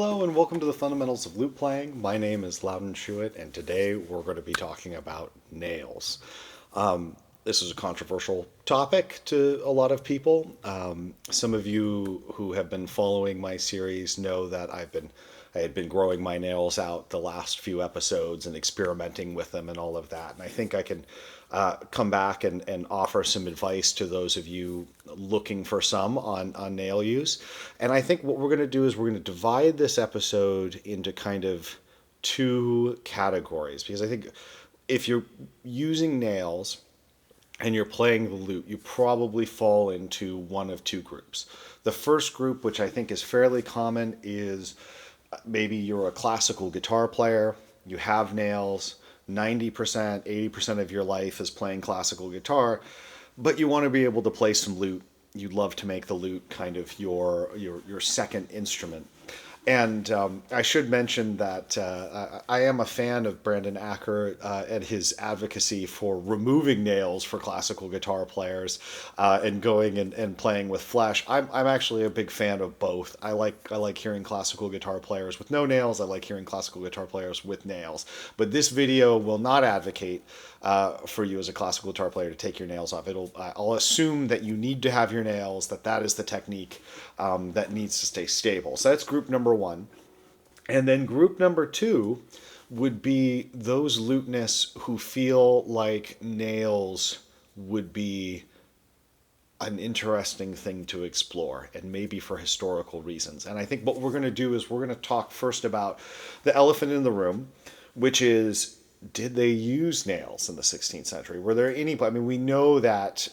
Hello and welcome to the Fundamentals of Lute Playing. My name is Laudon Schuett, and today we're going to be talking about nails. This is a controversial topic to a lot of people. Some of you who have been following my series know that I had been growing my nails out the last few episodes and experimenting with them and all of that. And I think I can come back and offer some advice to those of you looking for some on nail use. And I think what we're going to do is we're going to divide this episode into kind of two categories, because I think if you're using nails and you're playing the lute, you probably fall into one of two groups. The first group, which I think is fairly common, is maybe you're a classical guitar player, you have nails, 90%, 80% of your life is playing classical guitar, but you want to be able to play some lute. You'd love to make the lute kind of your second instrument. And I should mention that I am a fan of Brandon Acker and his advocacy for removing nails for classical guitar players and going and playing with flesh. I'm actually a big fan of both. I like hearing classical guitar players with no nails. I like hearing classical guitar players with nails. But this video will not advocate for you as a classical guitar player to take your nails off. I'll assume that you need to have your nails, that is the technique that needs to stay stable. So that's group number one. And then group number two would be those lutenists who feel like nails would be an interesting thing to explore, and maybe for historical reasons. And I think what we're going to do is we're going to talk first about the elephant in the room, which is, did they use nails in the 16th century? Were there any? I mean, we know that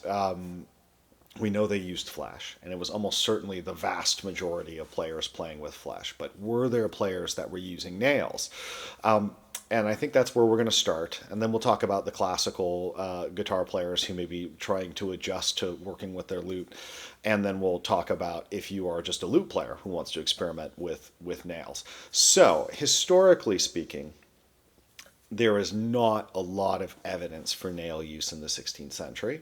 they used flesh, and it was almost certainly the vast majority of players playing with flesh. But were there players that were using nails? And I think that's where we're going to start, and then we'll talk about the classical guitar players who may be trying to adjust to working with their lute, and then we'll talk about if you are just a lute player who wants to experiment with nails. So, historically speaking, there is not a lot of evidence for nail use in the 16th century.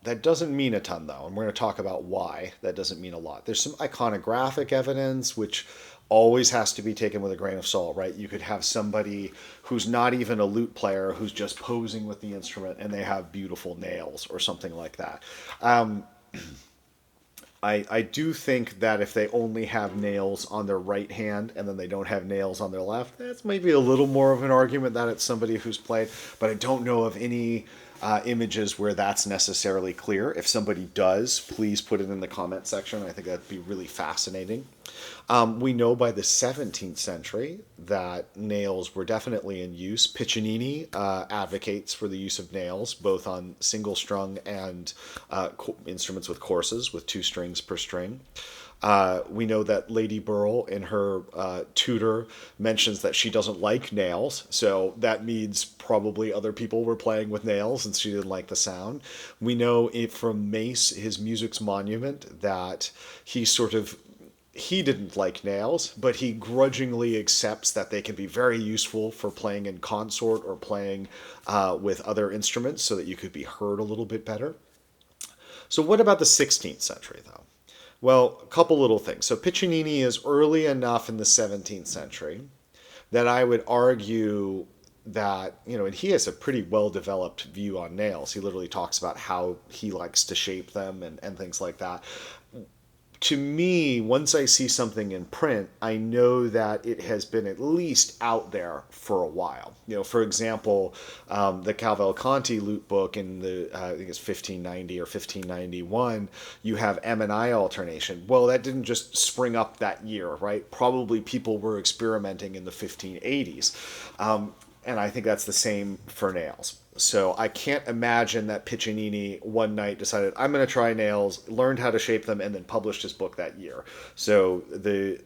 That doesn't mean a ton, though, and we're going to talk about why that doesn't mean a lot. There's some iconographic evidence, which always has to be taken with a grain of salt, right? You could have somebody who's not even a lute player who's just posing with the instrument and they have beautiful nails or something like that. I do think that if they only have nails on their right hand and then they don't have nails on their left, that's maybe a little more of an argument that it's somebody who's played, but I don't know of any images where that's necessarily clear. If somebody does, please put it in the comment section. I think that'd be really fascinating. We know by the 17th century that nails were definitely in use. Piccinini advocates for the use of nails, both on single strung and instruments with courses, with 2 strings per string. We know that Lady Burrell in her tutor mentions that she doesn't like nails, so that means probably other people were playing with nails and she didn't like the sound. We know from Mace, his Music's Monument, that he didn't like nails, but he grudgingly accepts that they can be very useful for playing in consort or playing with other instruments so that you could be heard a little bit better. So what about the 16th century, though? Well, a couple little things. So Piccinini is early enough in the 17th century that I would argue that, and he has a pretty well-developed view on nails. He literally talks about how he likes to shape them and things like that. To me, once I see something in print, I know that it has been at least out there for a while. For example, the Cavalcanti lute book in the, I think it's 1590 or 1591, you have M and I alternation. Well, that didn't just spring up that year, right? Probably people were experimenting in the 1580s. And I think that's the same for nails. So I can't imagine that Piccinini one night decided, I'm going to try nails, learned how to shape them, and then published his book that year. So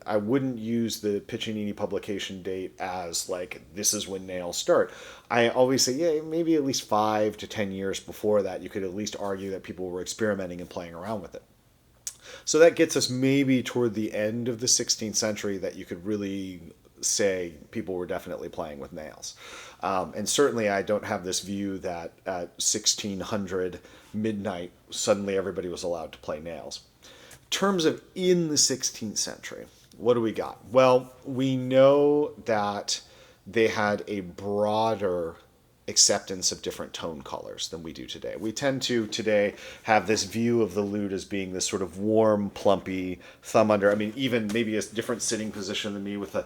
I wouldn't use the Piccinini publication date as like, this is when nails start. I always say, yeah, maybe at least 5 to 10 years before that, you could at least argue that people were experimenting and playing around with it. So that gets us maybe toward the end of the 16th century that you could really say people were definitely playing with nails. And certainly I don't have this view that at 1600 midnight, suddenly everybody was allowed to play nails. In terms of in the 16th century, what do we got? Well, we know that they had a broader acceptance of different tone colors than we do today. We tend to today have this view of the lute as being this sort of warm, plumpy thumb under. I mean, even maybe a different sitting position than me with a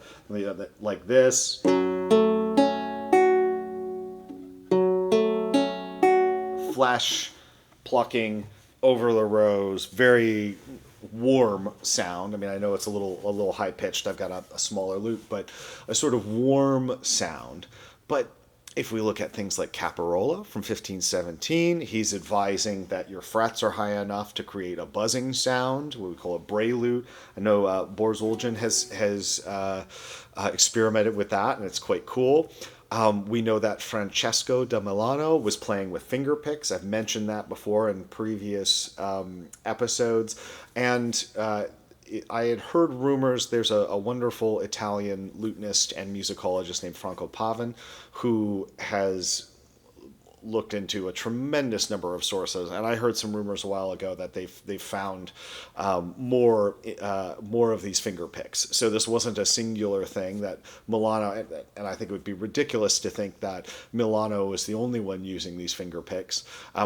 like this. Flesh plucking over the rows, very warm sound. I mean, I know it's a little high pitched. I've got a smaller lute, but a sort of warm sound. But if we look at things like Caparola from 1517, he's advising that your frets are high enough to create a buzzing sound, what we call a prelude. I know Borzoljan has experimented with that, and it's quite cool. We know that Francesco da Milano was playing with finger picks. I've mentioned that before in previous episodes. And I had heard rumors, there's a wonderful Italian lutenist and musicologist named Franco Pavin who has looked into a tremendous number of sources, and I heard some rumors a while ago that they've found more of these finger picks. So this wasn't a singular thing that Milano, and I think it would be ridiculous to think that Milano was the only one using these finger picks,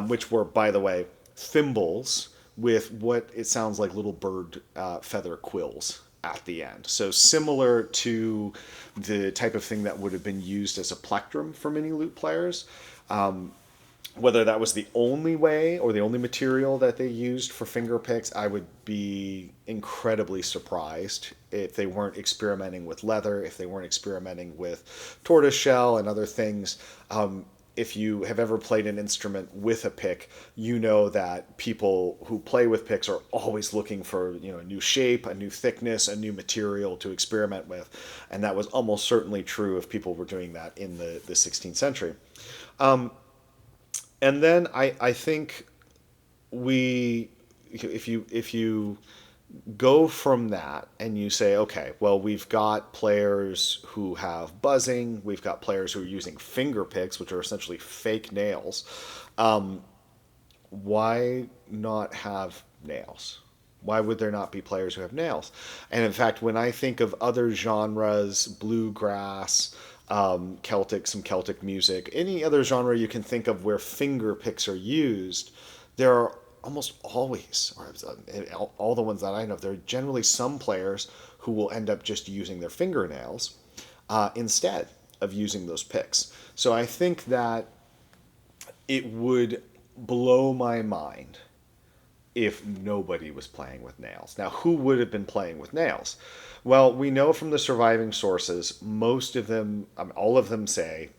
which were, by the way, thimbles with what it sounds like little bird feather quills at the end. So similar to the type of thing that would have been used as a plectrum for many lute players. Whether that was the only way or the only material that they used for finger picks, I would be incredibly surprised if they weren't experimenting with leather, if they weren't experimenting with tortoiseshell and other things. If you have ever played an instrument with a pick, you know that people who play with picks are always looking for, a new shape, a new thickness, a new material to experiment with. And that was almost certainly true if people were doing that in the 16th century. And then I think if you go from that and you say, okay, well, we've got players who have buzzing, we've got players who are using finger picks, which are essentially fake nails. Why not have nails? Why would there not be players who have nails? And in fact, when I think of other genres, bluegrass, some Celtic music, any other genre you can think of where finger picks are used, there are almost always, or all the ones that I know, there are generally some players who will end up just using their fingernails instead of using those picks. So I think that it would blow my mind if nobody was playing with nails. Now, who would have been playing with nails? Well, we know from the surviving sources, most of them, all of them say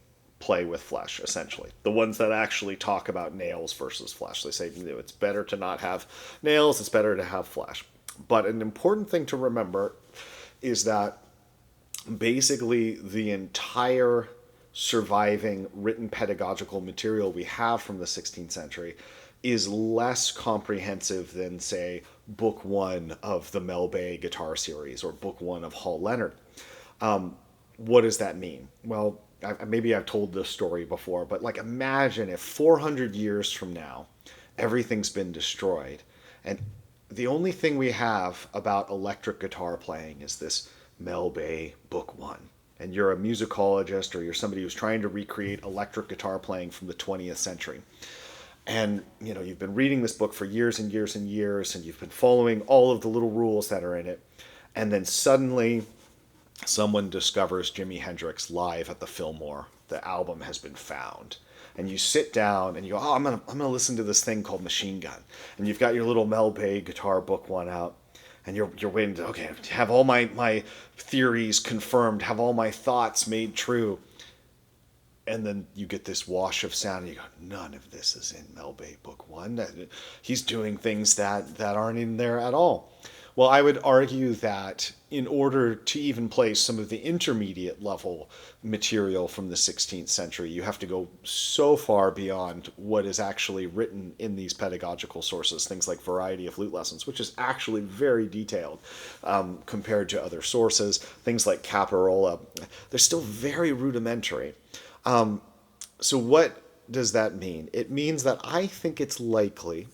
play with flesh, essentially. The ones that actually talk about nails versus flesh. They say it's better to not have nails, it's better to have flesh. But an important thing to remember is that basically the entire surviving written pedagogical material we have from the 16th century is less comprehensive than, say, book one of the Mel Bay guitar series or book one of Hall Leonard. What does that mean? Well, maybe I've told this story before, but imagine if 400 years from now, everything's been destroyed, and the only thing we have about electric guitar playing is this Mel Bay book one. And you're a musicologist or you're somebody who's trying to recreate electric guitar playing from the 20th century. And, you've been reading this book for years and years and years, and you've been following all of the little rules that are in it. And then suddenly someone discovers Jimi Hendrix live at the Fillmore. The album has been found. And you sit down and you go, I'm gonna listen to this thing called Machine Gun. And you've got your little Mel Bay guitar book one out. And you're waiting to, okay, have all my theories confirmed, have all my thoughts made true. And then you get this wash of sound, and you go, none of this is in Mel Bay Book 1. He's doing things that aren't in there at all. Well, I would argue that in order to even play some of the intermediate level material from the 16th century, you have to go so far beyond what is actually written in these pedagogical sources, things like Variety of Lute Lessons, which is actually very detailed compared to other sources, things like Caparola. They're still very rudimentary. So what does that mean? It means that I think it's likely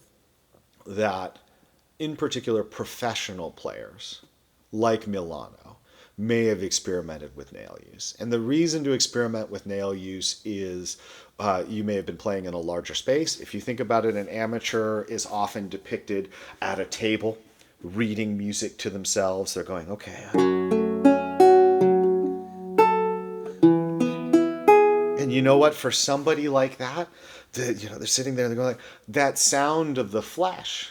that, in particular, professional players like Milano, may have experimented with nail use. And the reason to experiment with nail use is you may have been playing in a larger space. If you think about it, an amateur is often depicted at a table reading music to themselves. They're going, okay. And you know what? For somebody like that, they're sitting there and they're going, that sound of the flesh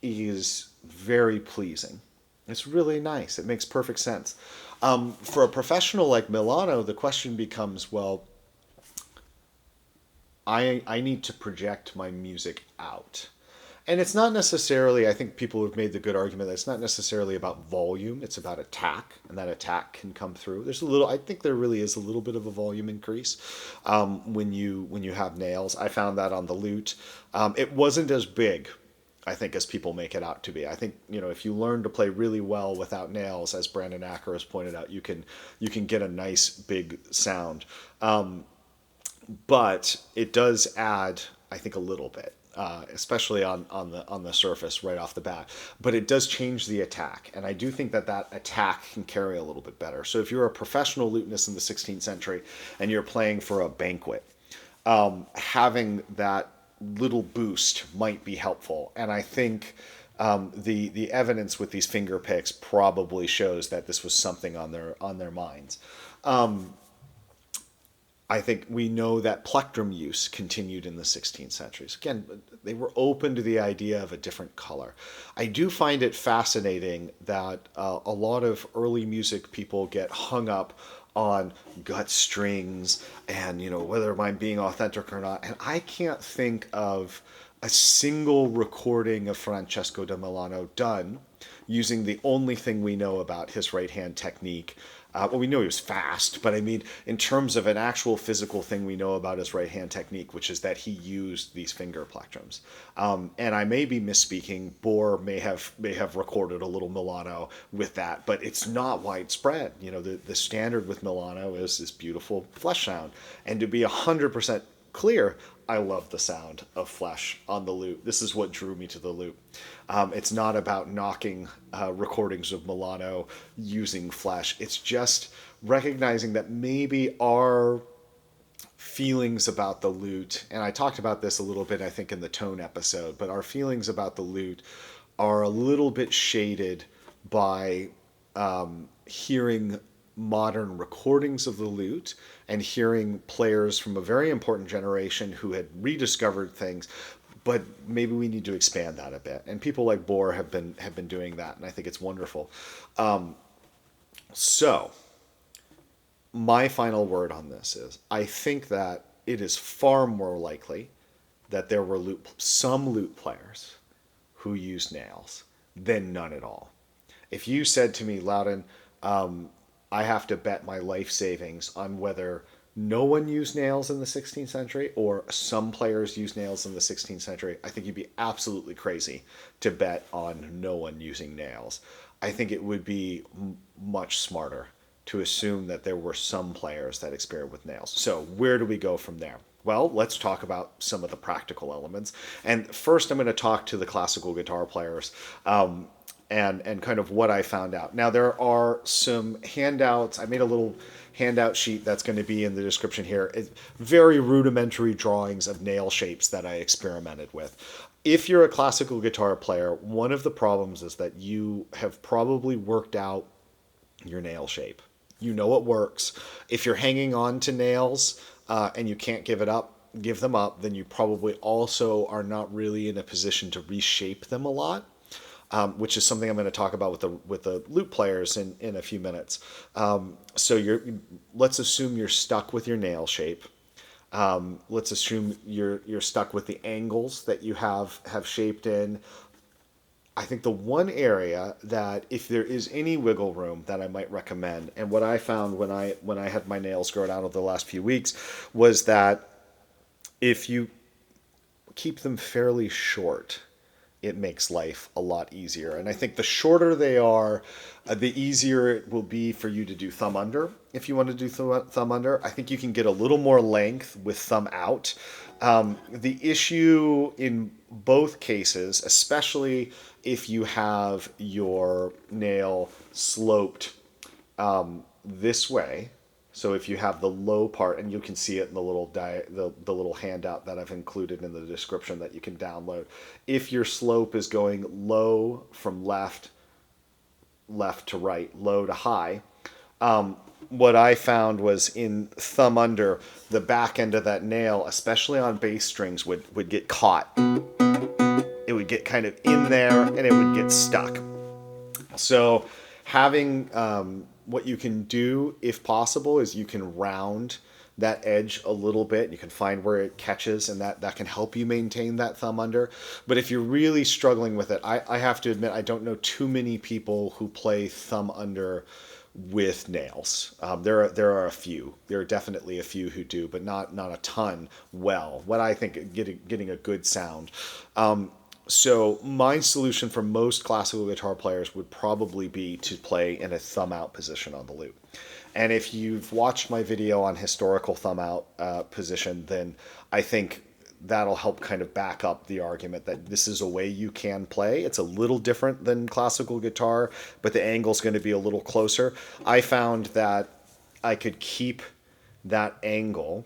is very pleasing. It's really nice. It makes perfect sense. For a professional like Milano, the question becomes, well, I need to project my music out. And it's not necessarily, I think people have made the good argument that it's not necessarily about volume, it's about attack, and that attack can come through. There's a little, I think there really is a little bit of a volume increase when you have nails. I found that on the lute. It wasn't as big, I think, as people make it out to be. I think, if you learn to play really well without nails, as Brandon Acker has pointed out, you can get a nice big sound. But it does add, I think, a little bit. Especially on the surface right off the bat, but it does change the attack, and I do think that attack can carry a little bit better. So if you're a professional lutenist in the 16th century and you're playing for a banquet, having that little boost might be helpful. And I think the evidence with these finger picks probably shows that this was something on their minds. I think we know that plectrum use continued in the 16th centuries. Again, they were open to the idea of a different color. I do find it fascinating that a lot of early music people get hung up on gut strings and, whether I'm being authentic or not. And I can't think of a single recording of Francesco da Milano done using the only thing we know about his right hand technique. Well, we know he was fast, but I mean, in terms of an actual physical thing we know about his right-hand technique, which is that he used these finger plectrums. And I may be misspeaking. Bohr may have recorded a little Milano with that, but it's not widespread. The standard with Milano is this beautiful flesh sound. And to be 100% clear, I love the sound of flesh on the lute. This is what drew me to the lute. It's not about knocking recordings of Milano using flesh. It's just recognizing that maybe our feelings about the lute, and I talked about this a little bit, I think, in the tone episode, but our feelings about the lute are a little bit shaded by hearing modern recordings of the lute and hearing players from a very important generation who had rediscovered things, but maybe we need to expand that a bit. And people like Bohr have been doing that, and I think it's wonderful. So my final word on this is, I think that it is far more likely that there were some lute players who used nails than none at all. If you said to me, Laudon, I have to bet my life savings on whether no one used nails in the 16th century or some players used nails in the 16th century, I think you'd be absolutely crazy to bet on no one using nails. I think it would be much smarter to assume that there were some players that experimented with nails. So where do we go from there? Well, let's talk about some of the practical elements. And first, I'm going to talk to the classical guitar players. And kind of what I found out. Now, there are some handouts. I made a little handout sheet that's going to be in the description here. It's very rudimentary drawings of nail shapes that I experimented with. If you're a classical guitar player, one of the problems is that you have probably worked out your nail shape. You know it works. If you're hanging on to nails and you can't give them up, then you probably also are not really in a position to reshape them a lot. Which is something I'm going to talk about with the lute players in a few minutes. So let's assume you're stuck with your nail shape. Let's assume you're stuck with the angles that you have shaped in. I think the one area that, if there is any wiggle room, that I might recommend, and what I found when I had my nails grown out over the last few weeks, was that if you keep them fairly short, it makes life a lot easier. And I think the shorter they are, the easier it will be for you to do thumb under. If you want to do thumb under, I think you can get a little more length with thumb out. The issue in both cases, especially if you have your nail sloped this way. So if you have the low part, and you can see it in the little the little handout that I've included in the description that you can download. If your slope is going low from left to right, low to high, what I found was in thumb under, the back end of that nail, especially on bass strings, would get caught. It would get kind of in there and it would get stuck. So having what you can do, if possible, is you can round that edge a little bit. You can find where it catches, and that can help you maintain that thumb under. But if you're really struggling with it, I have to admit, I don't know too many people who play thumb under with nails. There are a few. There are definitely a few who do, but not a ton well. What I think getting a good sound. So my solution for most classical guitar players would probably be to play in a thumb out position on the lute. And if you've watched my video on historical thumb out position, then I think that'll help kind of back up the argument that this is a way you can play. It's a little different than classical guitar, but the angle's going to be a little closer. I found that I could keep that angle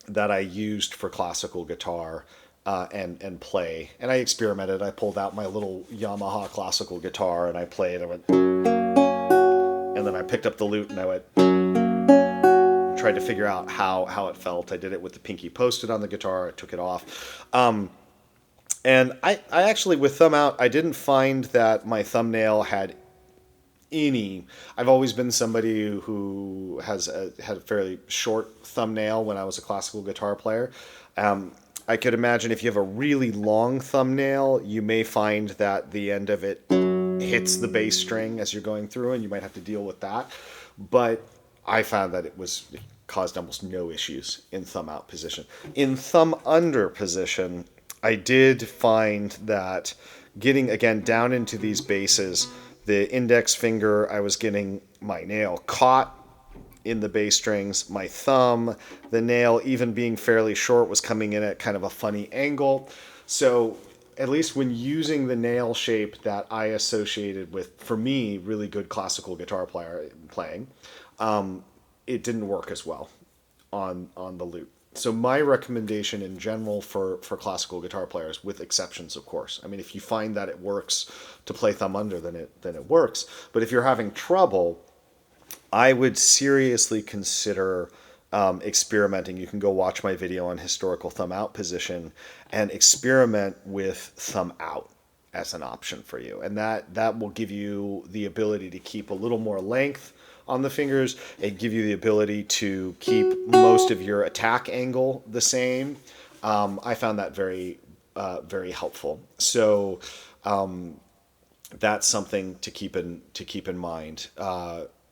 that I used for classical guitar and play. And I experimented. I pulled out my little Yamaha classical guitar and I played. I went, and then I picked up the lute and I went, tried to figure out how it felt. I did it with the pinky posted on the guitar. I took it off. And I actually, with thumb out, I didn't find that my thumbnail had any. I've always been somebody who had a fairly short thumbnail when I was a classical guitar player. I could imagine if you have a really long thumbnail, you may find that the end of it hits the bass string as you're going through, and you might have to deal with that. But I found that it caused almost no issues in thumb out position. In thumb under position, I did find that getting, again, down into these basses, the index finger, I was getting my nail caught in the bass strings. My thumb, the nail, even being fairly short, was coming in at kind of a funny angle. So at least when using the nail shape that I associated with, for me, really good classical guitar playing, it didn't work as well on the lute. So my recommendation in general for classical guitar players, with exceptions, of course. I mean, if you find that it works to play thumb under, then it works. But if you're having trouble, I would seriously consider experimenting. You can go watch my video on historical thumb out position and experiment with thumb out as an option for you. And that will give you the ability to keep a little more length on the fingers. It give you the ability to keep most of your attack angle the same. I found that very, very helpful. So that's something to keep in mind.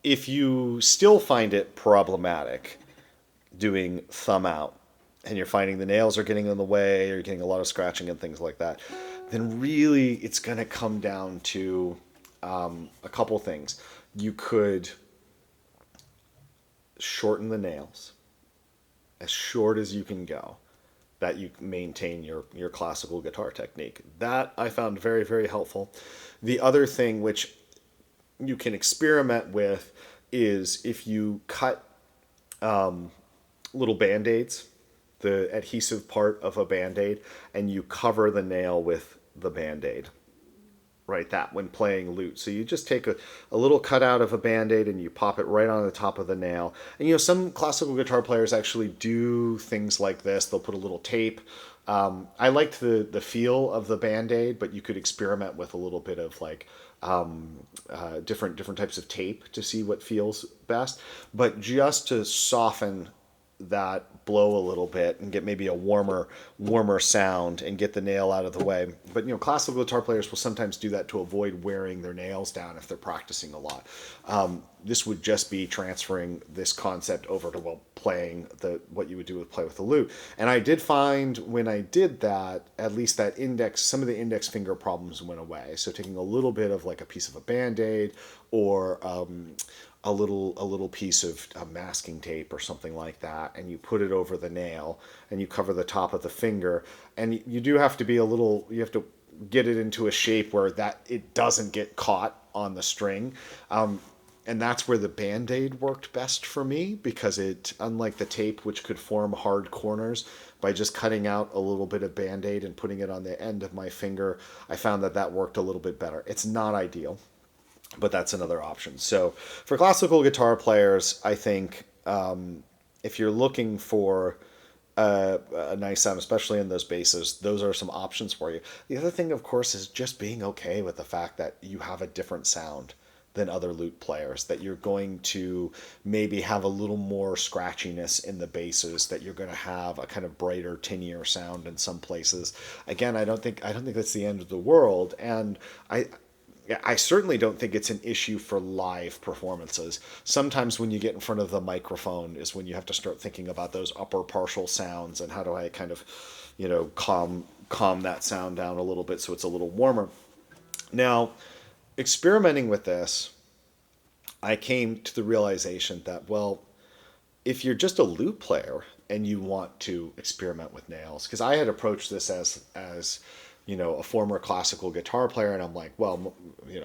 If you still find it problematic doing thumb out, and you're finding the nails are getting in the way, or you're getting a lot of scratching and things like that, then really it's going to come down to a couple things. You could shorten the nails as short as you can go, that you maintain your classical guitar technique. That I found very, very helpful. The other thing which you can experiment with is if you cut little Band-Aids, the adhesive part of a Band-Aid, and you cover the nail with the Band-Aid. Right, that when playing lute. So you just take a little cutout of a Band-Aid and you pop it right on the top of the nail. And some classical guitar players actually do things like this. They'll put a little tape. I liked the feel of the Band-Aid, but you could experiment with a little bit of like different types of tape to see what feels best. But just to soften that blow a little bit and get maybe a warmer sound and get the nail out of the way. But classical guitar players will sometimes do that to avoid wearing their nails down if they're practicing a lot. This would just be transferring this concept over to playing what you would play with the lute. And I did find when I did that, at least that some of the index finger problems went away. So taking a little bit of like a piece of a Band-Aid or a little piece of masking tape or something like that, and you put it over the nail, and you cover the top of the finger, and you do have to be you have to get it into a shape where that it doesn't get caught on the string. And that's where the Band-Aid worked best for me, because it, unlike the tape, which could form hard corners, by just cutting out a little bit of Band-Aid and putting it on the end of my finger, I found that worked a little bit better. It's not ideal, but that's another option. So for classical guitar players, I think if you're looking for a nice sound, especially in those basses, those are some options for you. The other thing, of course, is just being okay with the fact that you have a different sound than other lute players, that you're going to maybe have a little more scratchiness in the basses, that you're going to have a kind of brighter, tinier sound in some places. Again, I don't think that's the end of the world, and I certainly don't think it's an issue for live performances. Sometimes when you get in front of the microphone is when you have to start thinking about those upper partial sounds and how do I kind of, calm that sound down a little bit so it's a little warmer. Now, experimenting with this, I came to the realization that, well, if you're just a lute player and you want to experiment with nails, because I had approached this as a former classical guitar player, and I'm like, well,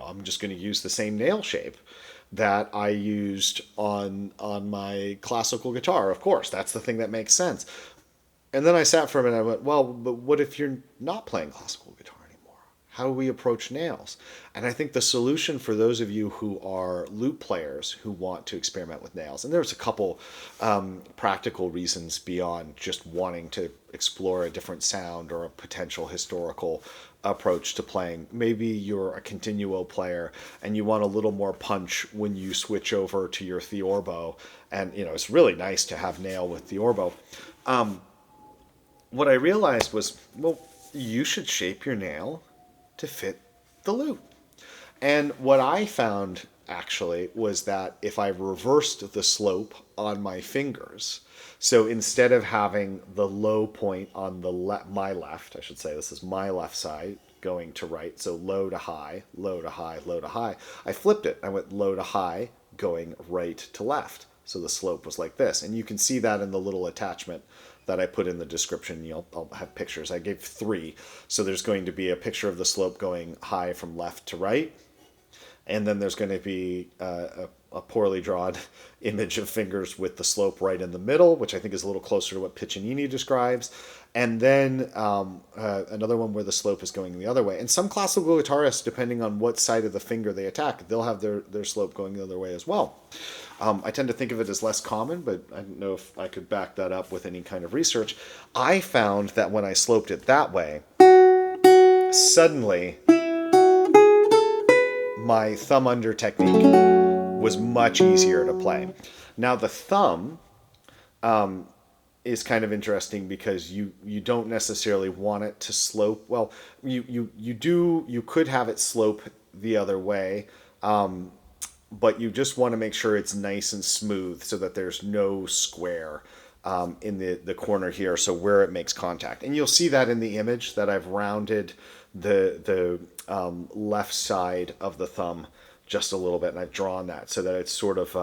I'm just going to use the same nail shape that I used on my classical guitar. Of course, that's the thing that makes sense. And then I sat for a minute and I went, well, but what if you're not playing classical guitar anymore? How do we approach nails? And I think the solution for those of you who are lute players who want to experiment with nails, and there's a couple practical reasons beyond just wanting to explore a different sound or a potential historical approach to playing. Maybe you're a continuo player and you want a little more punch when you switch over to your theorbo, and it's really nice to have nail with theorbo. What I realized was, well, you should shape your nail to fit the lute. And what I found actually was that if I reversed the slope on my fingers, so instead of having the low point on my left, I should say this is my left side going to right, so low to high, low to high, low to high, I flipped it. I went low to high going right to left. So the slope was like this. And you can see that in the little attachment that I put in the description. I'll have pictures. I gave 3. So there's going to be a picture of the slope going high from left to right. And then there's going to be a poorly drawn image of fingers with the slope right in the middle, which I think is a little closer to what Piccinini describes. And then another one where the slope is going the other way. And some classical guitarists, depending on what side of the finger they attack, they'll have their slope going the other way as well. I tend to think of it as less common, but I don't know if I could back that up with any kind of research. I found that when I sloped it that way, suddenly my thumb under technique was much easier to play. Now the thumb is kind of interesting because you don't necessarily want it to slope. Well, you could have it slope the other way, but you just want to make sure it's nice and smooth so that there's no square in the corner here, so where it makes contact. And you'll see that in the image that I've rounded the left side of the thumb just a little bit, and I've drawn that so that it's sort of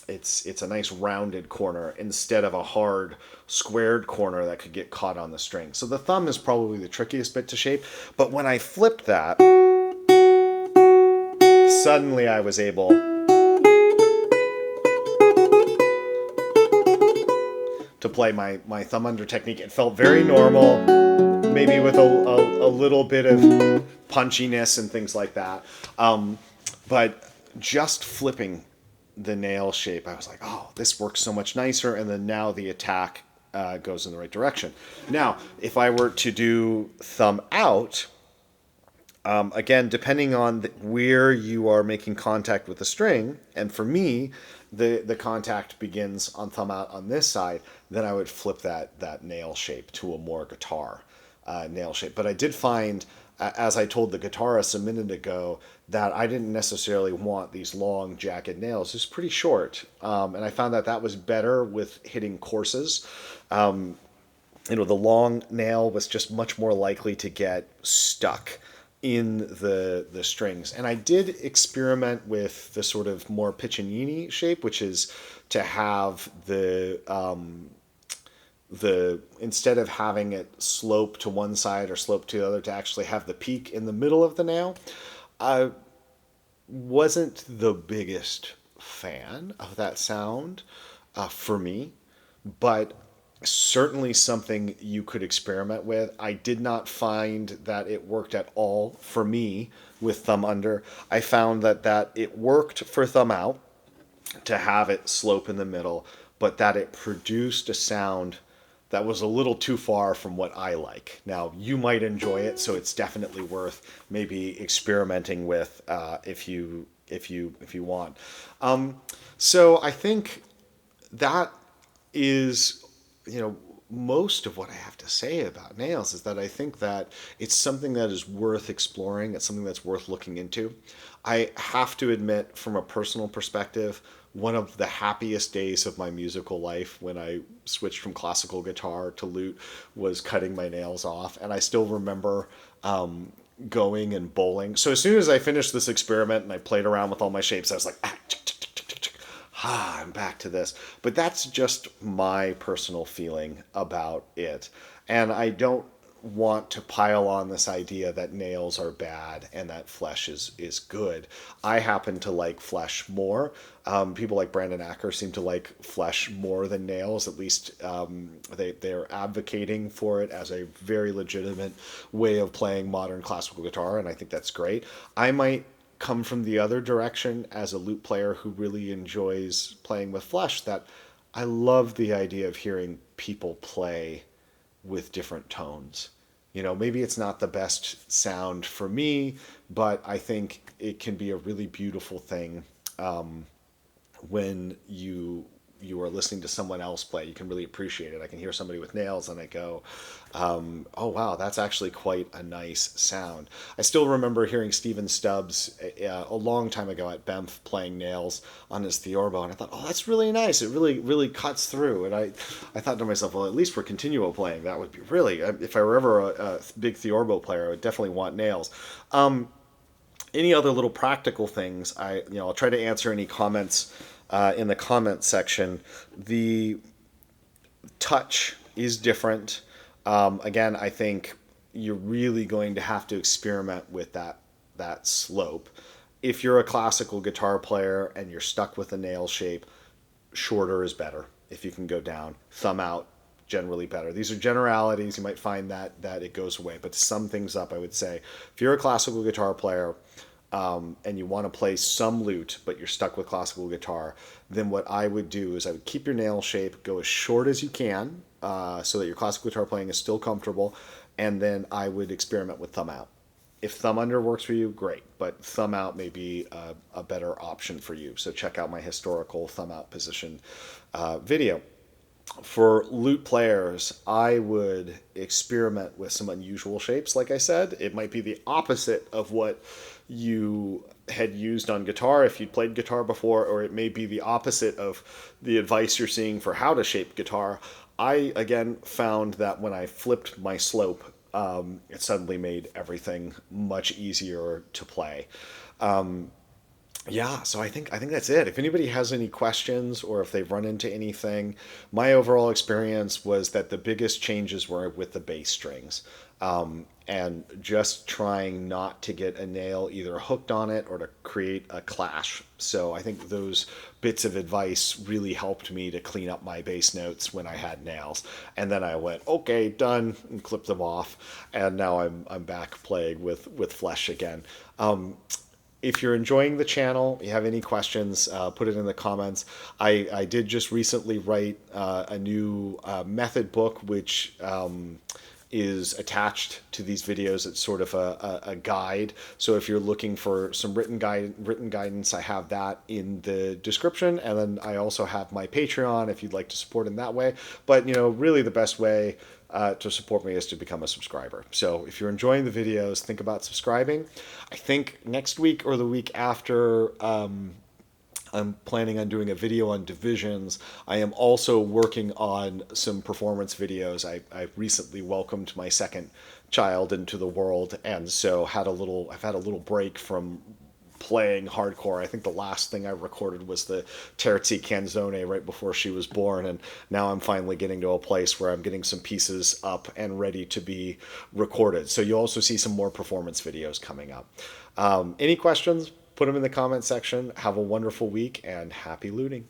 it's a nice rounded corner instead of a hard squared corner that could get caught on the string. So the thumb is probably the trickiest bit to shape, but when I flipped that, suddenly I was able to play my thumb under technique. It felt very normal, maybe with a little bit of punchiness and things like that. But just flipping the nail shape, I was like, oh, this works so much nicer. And then now the attack goes in the right direction. Now, if I were to do thumb out, again, depending on where you are making contact with the string, and for me, the contact begins on thumb out on this side, then I would flip that nail shape to a more guitar nail shape. But I did find, as I told the guitarist a minute ago, that I didn't necessarily want these long, jagged nails. It's pretty short. And I found that was better with hitting courses. The long nail was just much more likely to get stuck in the strings. And I did experiment with the sort of more piccinini shape, which is to have the instead of having it slope to one side or slope to the other, to actually have the peak in the middle of the nail. I wasn't the biggest fan of that sound for me, but certainly something you could experiment with. I did not find that it worked at all for me with thumb under. I found that it worked for thumb out to have it slope in the middle, but that it produced a sound that was a little too far from what I like. Now, you might enjoy it, so it's definitely worth maybe experimenting with if you want. So I think that is, most of what I have to say about nails is that I think that it's something that is worth exploring. It's something that's worth looking into. I have to admit, from a personal perspective, one of the happiest days of my musical life when I switched from classical guitar to lute was cutting my nails off. And I still remember going and bowling. So as soon as I finished this experiment and I played around with all my shapes, I was like, I'm back to this. But that's just my personal feeling about it. And I don't want to pile on this idea that nails are bad and that flesh is good. I happen to like flesh more. People like Brandon Acker seem to like flesh more than nails. At least they're advocating for it as a very legitimate way of playing modern classical guitar, and I think that's great. I might come from the other direction as a lute player who really enjoys playing with flesh, that I love the idea of hearing people play with different tones. Maybe it's not the best sound for me, but I think it can be a really beautiful thing when you are listening to someone else play. You can really appreciate it. I can hear somebody with nails and I go, oh wow, that's actually quite a nice sound. I still remember hearing Stephen Stubbs a long time ago at Banff playing nails on his Theorbo, and I thought, oh, that's really nice. It really, really cuts through. And I thought to myself, well, at least for continuo playing, that would be really, if I were ever a big Theorbo player, I would definitely want nails. Any other little practical things? I'll try to answer any comments in the comments section. The touch is different. Again, I think you're really going to have to experiment with that slope. If you're a classical guitar player and you're stuck with a nail shape, shorter is better. If you can go down, thumb out, generally better. These are generalities. You might find that it goes away, but to sum things up, I would say if you're a classical guitar player and you want to play some lute, but you're stuck with classical guitar, then what I would do is I would keep your nail shape, go as short as you can, so that your classical guitar playing is still comfortable, and then I would experiment with thumb out. If thumb under works for you, great, but thumb out may be a better option for you. So check out my historical thumb out position video. For lute players, I would experiment with some unusual shapes. Like I said, it might be the opposite of what you had used on guitar if you'd played guitar before, or it may be the opposite of the advice you're seeing for how to shape guitar. I, again, found that when I flipped my slope, it suddenly made everything much easier to play. Yeah, so I think that's it. If anybody has any questions or if they've run into anything, my overall experience was that the biggest changes were with the bass strings, and just trying not to get a nail either hooked on it or to create a clash. So I think those bits of advice really helped me to clean up my bass notes when I had nails. And then I went, okay, done, and clipped them off, and now I'm back playing with flesh again. If you're enjoying the channel, you have any questions, put it in the comments. I did just recently write a new method book, which is attached to these videos. It's sort of a guide. So if you're looking for some written guidance, I have that in the description. And then I also have my Patreon if you'd like to support in that way. But really the best way to support me is to become a subscriber. So if you're enjoying the videos, think about subscribing. I think next week or the week after, I'm I'm planning on doing a video on divisions. I am also working on some performance videos. I recently welcomed my second child into the world, and so I've had a little break from playing hardcore. I think the last thing I recorded was the Terzi Canzone right before she was born, and now I'm finally getting to a place where I'm getting some pieces up and ready to be recorded. So you'll also see some more performance videos coming up. Any questions? Put them in the comment section. Have a wonderful week and happy looting.